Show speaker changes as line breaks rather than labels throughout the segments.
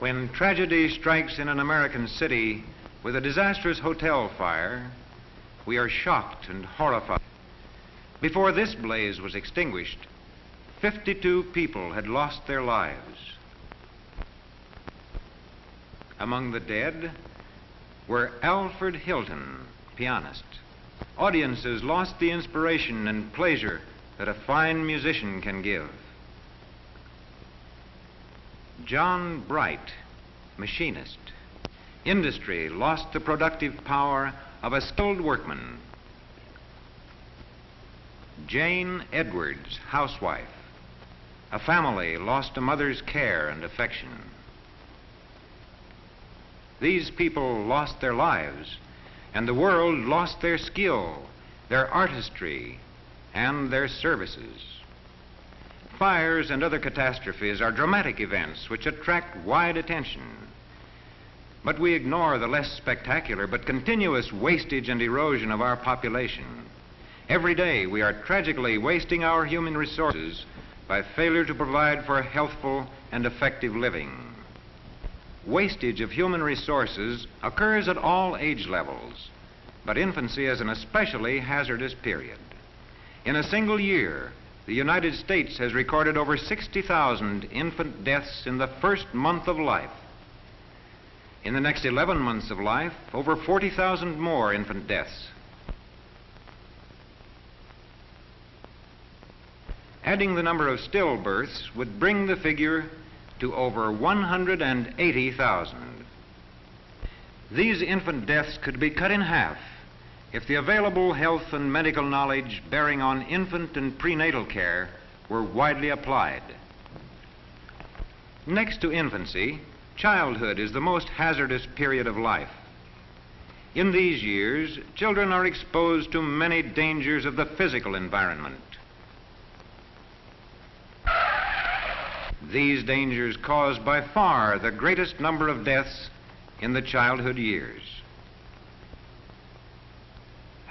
When tragedy strikes in an American city with a disastrous hotel fire, we are shocked and horrified. Before this blaze was extinguished, 52 people had lost their lives. Among the dead were Alfred Hilton, pianist. Audiences lost the inspiration and pleasure that a fine musician can give. John Bright, machinist. Industry lost the productive power of a skilled workman. Jane Edwards, housewife. A family lost a mother's care and affection. These people lost their lives, and the world lost their skill, their artistry, and their services. Fires and other catastrophes are dramatic events which attract wide attention. But we ignore the less spectacular but continuous wastage and erosion of our population. Every day we are tragically wasting our human resources by failure to provide for healthful and effective living. Wastage of human resources occurs at all age levels, but infancy is an especially hazardous period. In a single year, the United States has recorded over 60,000 infant deaths in the first month of life. In the next 11 months of life, over 40,000 more infant deaths. Adding the number of stillbirths would bring the figure to over 180,000. These infant deaths could be cut in half if the available health and medical knowledge bearing on infant and prenatal care were widely applied. Next to infancy, childhood is the most hazardous period of life. In these years, children are exposed to many dangers of the physical environment. These dangers cause by far the greatest number of deaths in the childhood years.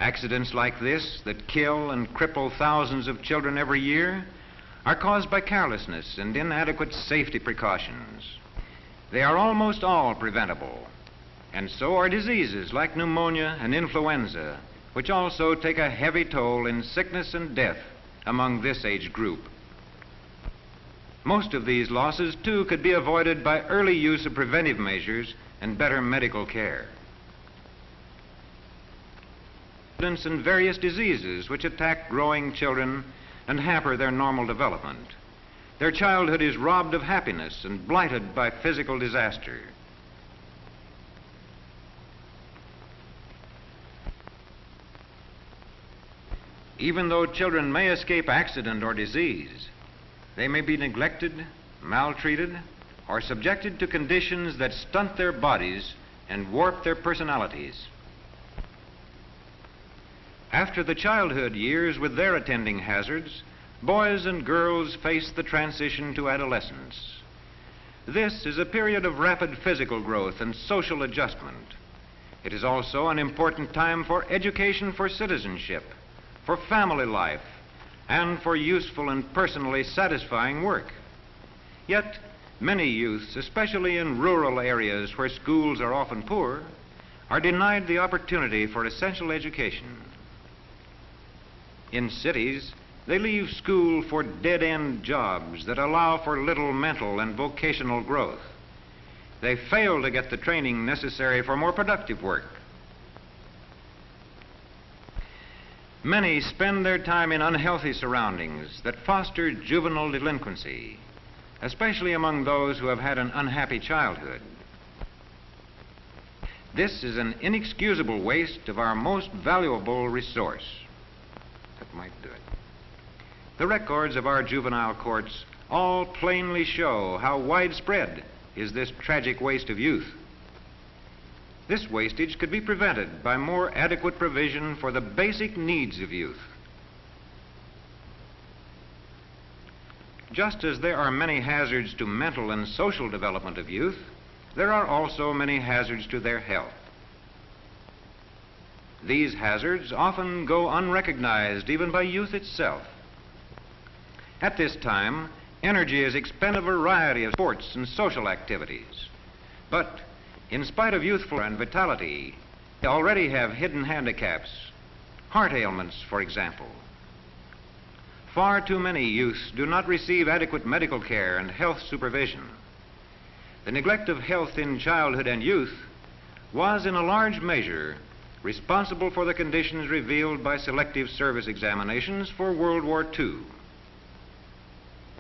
Accidents like this that kill and cripple thousands of children every year are caused by carelessness and inadequate safety precautions. They are almost all preventable, and so are diseases like pneumonia and influenza, which also take a heavy toll in sickness and death among this age group. Most of these losses, too, could be avoided by early use of preventive measures and better medical care. And various diseases which attack growing children and hamper their normal development. Their childhood is robbed of happiness and blighted by physical disaster. Even though children may escape accident or disease, they may be neglected, maltreated, or subjected to conditions that stunt their bodies and warp their personalities. After the childhood years with their attending hazards, boys and girls face the transition to adolescence. This is a period of rapid physical growth and social adjustment. It is also an important time for education for citizenship, for family life, and for useful and personally satisfying work. Yet, many youths, especially in rural areas where schools are often poor, are denied the opportunity for essential education. In cities, they leave school for dead-end jobs that allow for little mental and vocational growth. They fail to get the training necessary for more productive work. Many spend their time in unhealthy surroundings that foster juvenile delinquency, especially among those who have had an unhappy childhood. This is an inexcusable waste of our most valuable resource. That might do it. The records of our juvenile courts all plainly show how widespread is this tragic waste of youth. This wastage could be prevented by more adequate provision for the basic needs of youth. Just as there are many hazards to mental and social development of youth, there are also many hazards to their health. These hazards often go unrecognized even by youth itself. At this time, energy is expended in a variety of sports and social activities. But in spite of youthful and vitality, they already have hidden handicaps, heart ailments, for example. Far too many youths do not receive adequate medical care and health supervision. The neglect of health in childhood and youth was in a large measure responsible for the conditions revealed by selective service examinations for World War II.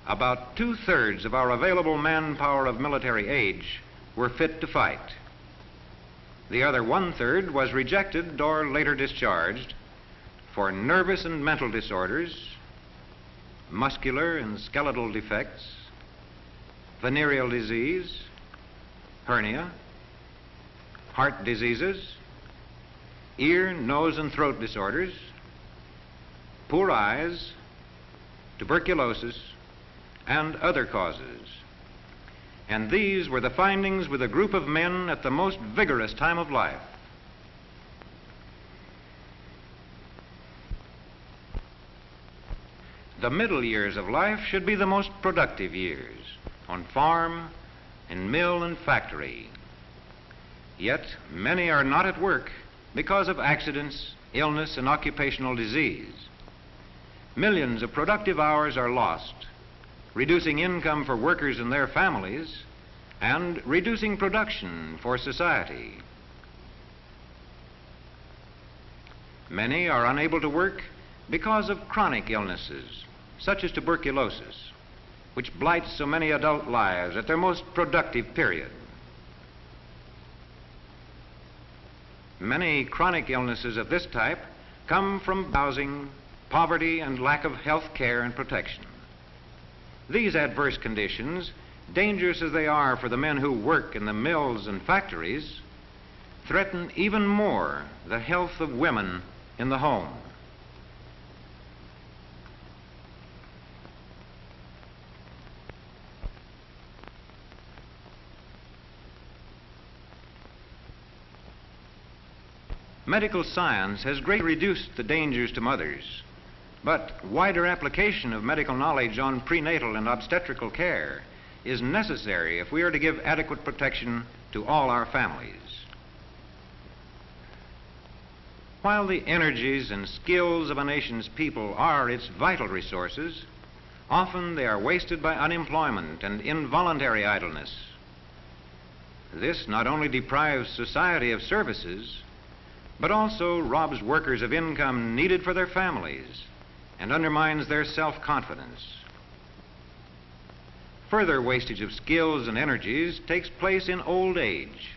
About 2/3 of our available manpower of military age were fit to fight. The other 1/3 was rejected or later discharged for nervous and mental disorders, muscular and skeletal defects, venereal disease, hernia, heart diseases, ear, nose, and throat disorders, poor eyes, tuberculosis, and other causes. And these were the findings with a group of men at the most vigorous time of life. The middle years of life should be the most productive years, on farm, in mill and factory. Yet many are not at work because of accidents, illness, and occupational disease. Millions of productive hours are lost, reducing income for workers and their families, and reducing production for society. Many are unable to work because of chronic illnesses, such as tuberculosis, which blights so many adult lives at their most productive period. Many chronic illnesses of this type come from housing, poverty, and lack of health care and protection. These adverse conditions, dangerous as they are for the men who work in the mills and factories, threaten even more the health of women in the home. Medical science has greatly reduced the dangers to mothers, but wider application of medical knowledge on prenatal and obstetrical care is necessary if we are to give adequate protection to all our families. While the energies and skills of a nation's people are its vital resources, often they are wasted by unemployment and involuntary idleness. This not only deprives society of services, but also robs workers of income needed for their families and undermines their self-confidence. Further wastage of skills and energies takes place in old age.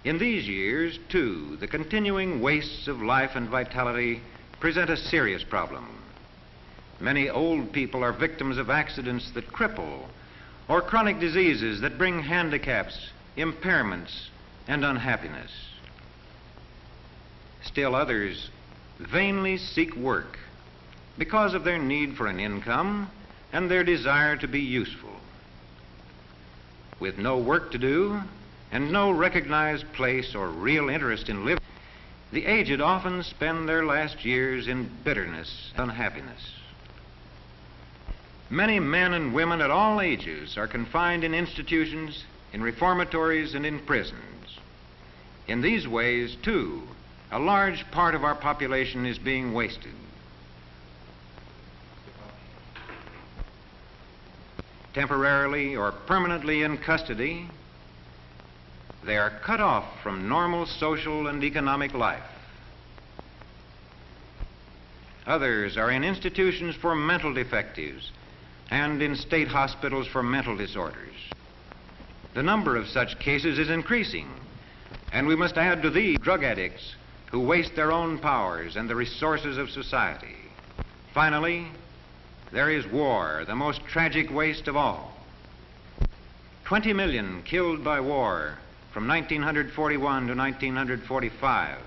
In these years, too, the continuing wastes of life and vitality present a serious problem. Many old people are victims of accidents that cripple or chronic diseases that bring handicaps, impairments, and unhappiness. Still others vainly seek work because of their need for an income and their desire to be useful. With no work to do and no recognized place or real interest in living, the aged often spend their last years in bitterness and unhappiness. Many men and women at all ages are confined in institutions, in reformatories, and in prisons. In these ways, too, a large part of our population is being wasted. Temporarily or permanently in custody, they are cut off from normal social and economic life. Others are in institutions for mental defectives and in state hospitals for mental disorders. The number of such cases is increasing, and we must add to these drug addicts who waste their own powers and the resources of society. Finally, there is war, the most tragic waste of all. 20 million killed by war from 1941 to 1945.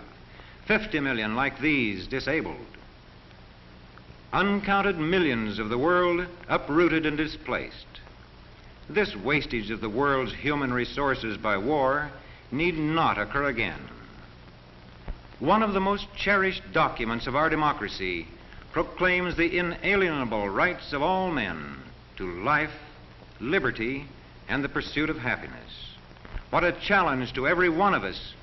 50 million like these disabled. Uncounted millions of the world uprooted and displaced. This wastage of the world's human resources by war need not occur again. One of the most cherished documents of our democracy proclaims the inalienable rights of all men to life, liberty, and the pursuit of happiness. What a challenge to every one of us